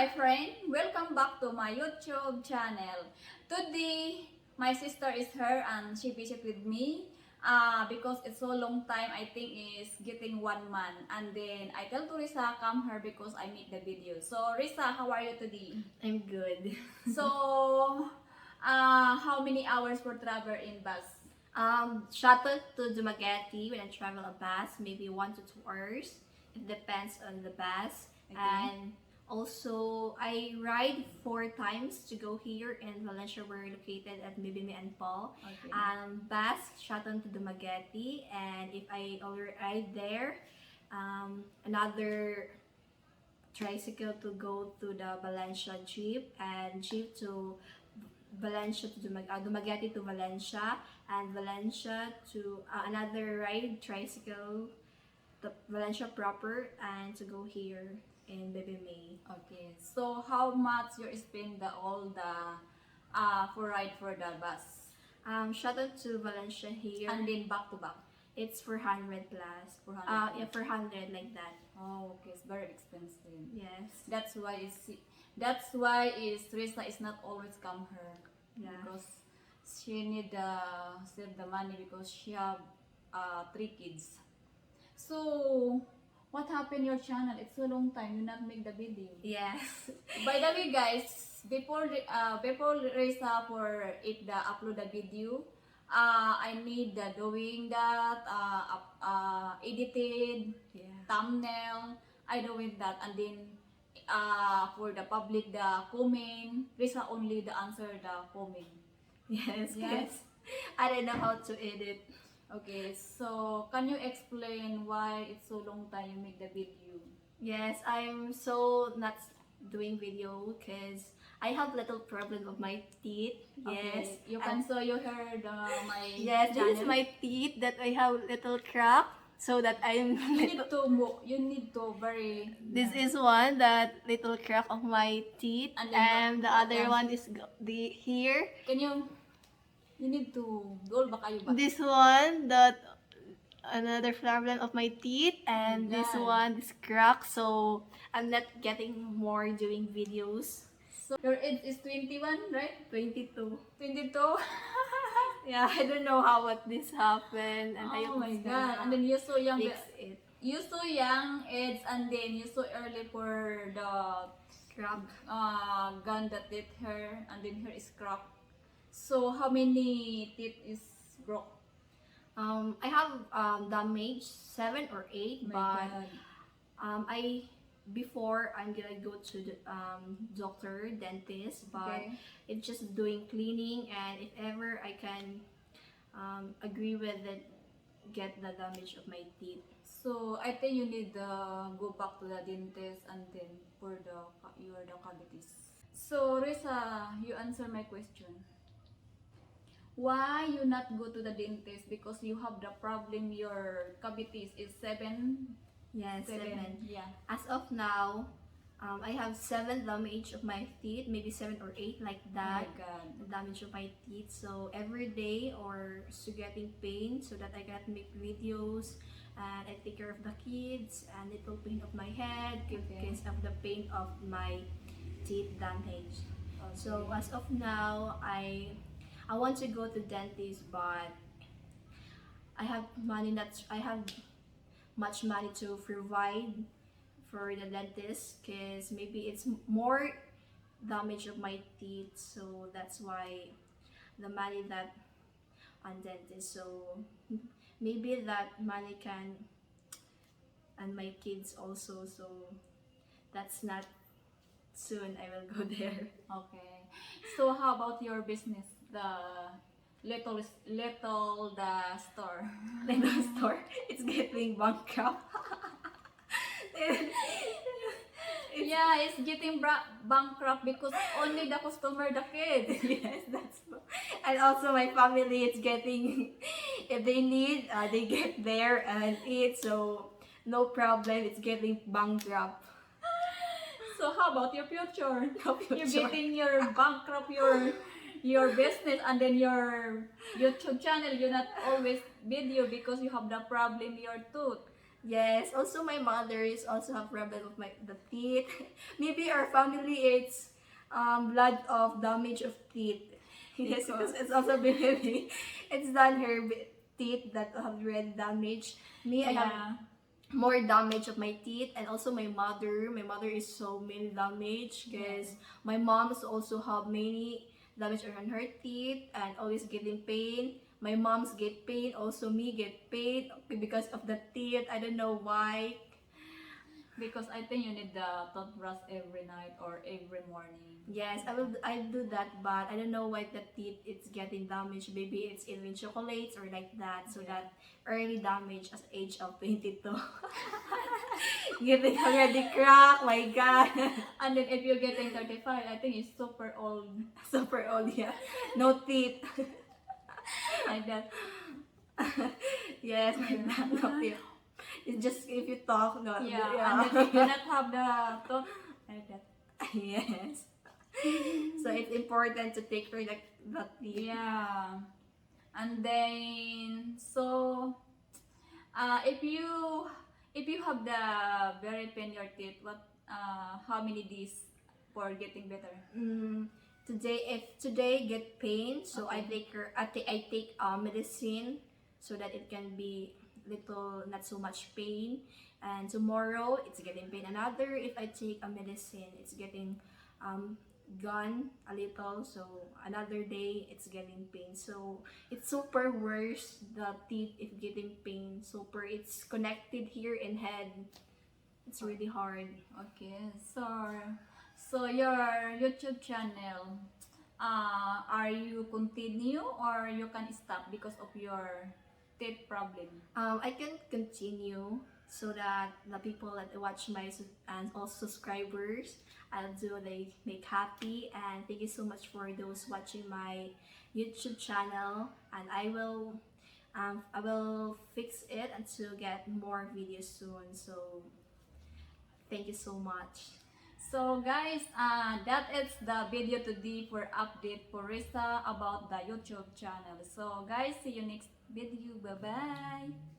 my friend, welcome back to my YouTube channel. Today, my sister is here and she visit with me because it's so long time, I think is getting 1 month. And then I tell to Riza, come here because I make the video. So Riza, how are you today? I'm good. So, how many hours for travel in bus? Shuttle to Dumaguete when I travel a bus, maybe 1 to 2 hours. It depends on the bus. Okay. And also, I ride 4 times to go here in Valencia. We're located at Mibimi and Paul. Okay. Bus, shuttle to Dumaguete. And if I already ride there, another tricycle to go to the Valencia jeep, and jeep to Valencia to Dumaguete to Valencia, and Valencia to another ride tricycle to Valencia proper, and to go here in Baby May. Okay. So how much you spend all the for ride for the bus? Shuttle to Valencia here, And then back to back. it's 400 plus. 400 Yeah, 400 like that. Oh, okay, it's very expensive. Yes. That's why Riza is not always come here. Yeah. Because she need save the money because she have 3 kids. So what happened your channel? It's so long time you not make the video. Yes. By the way, guys, before Riza for it the upload the video, I need the doing that edited Yeah. thumbnail. I doing that, and then for the public the comment, Riza only the answer the comment. Yes. Yes. I don't know how to edit. Okay, so can you explain why it's so long time you make the video? Yes, I'm so not doing video because I have little problem of my teeth. Yes, Okay, you can show you heard my yes, channel. this is my teeth that I have little crack, so that I'm. You need to very. This is one that little crack of my teeth, And and, then the other one is the here. Can you? You need to goal ba kayo ba? This one that another problem of my teeth, and this God. one is crack. So I'm not getting more doing videos. So your age is 21, right? 22. 22. Yeah, I don't know how what this happened, and I Oh hope my it's God! gonna And then you so young. fix it. You so young age, and then you so early for the Crack. gun that hit her, and then her is cracked. So how many teeth is broke? I have damage 7 or 8, My but God. I before I'm gonna go to the doctor, dentist, but Okay. it's just doing cleaning, and if ever I can agree with it, get the damage of my teeth. So I think you need go back to the dentist and then for the cavities. So Riza, you answer my question. Why you not go to the dentist? Because you have the problem. Your cavities is 7. Yes, 7. Yeah. As of now, I have 7 damage of my teeth, maybe 7 or 8 like that. Oh my God. The damage of my teeth. So every day or so getting pain, so that I cannot make videos, and I take care of the kids, and little pain of my head because of the pain of my teeth damage. So as of now, I want to go to dentist, but I have much money to provide for the dentist, because maybe it's more damage of my teeth, so that's why the money that on dentist. So maybe that money can, and my kids also, so that's not soon I will go there. Okay. So how about your business? The little the store. Little store, it's getting bankrupt. Yeah, it's getting bankrupt because only the customer, the kids. Yes, that's and also my family. It's getting, if they need, they get there and eat. So no problem. It's getting bankrupt. So how about your future? No You're future. getting your bankrupt your business, and then your YouTube channel you not always video because you have the problem your tooth. Yes, also my mother is also have problem with the teeth. Maybe our family it's blood of damage of teeth. Yes, because Because it's also maybe it's done her teeth that have red damage. Me, I have yeah, more damage of my teeth, and also my mother. My mother is so many damage because yeah. my mom's also have many damage on her teeth and always getting pain. My mom's get pain, also me get pain because of the teeth. I don't know why. Because I think you need the toothbrush every night or every morning. Yes, I do that, but I don't know why the teeth it's getting damaged. Maybe it's eating chocolates or like that, so Yeah. that early damage at age of 22. Getting already cracked, my god. And then if you're getting 35, I think it's super old. Super old, yeah. No teeth. Like that. Yes, like that, no teeth. It's just if you talk, no, Yeah, and yeah. then if you not have the tooth, like that. Yes. So it's important to take care like the teeth. Yeah. And then if you have the very pain your teeth, what how many days for getting better? Mm, today, if today get pain, so I Okay. take her. I take medicine so that it can be little not so much pain. And tomorrow it's getting pain. Another if I take a medicine, it's getting um gone a little. So another day it's getting pain. So it's super worse the teeth if getting pain. Super it's connected here in head. It's really hard. Okay. So your YouTube channel, are you continue or you can stop because of your teeth problem? I can continue so that the people that watch my and also subscribers, I'll do they make happy, and thank you so much for those watching my YouTube channel, and I will fix it and to get more videos soon. So thank you so much. So guys, that is the video today for update for Riza about the YouTube channel. So guys, see you next video. Bye bye.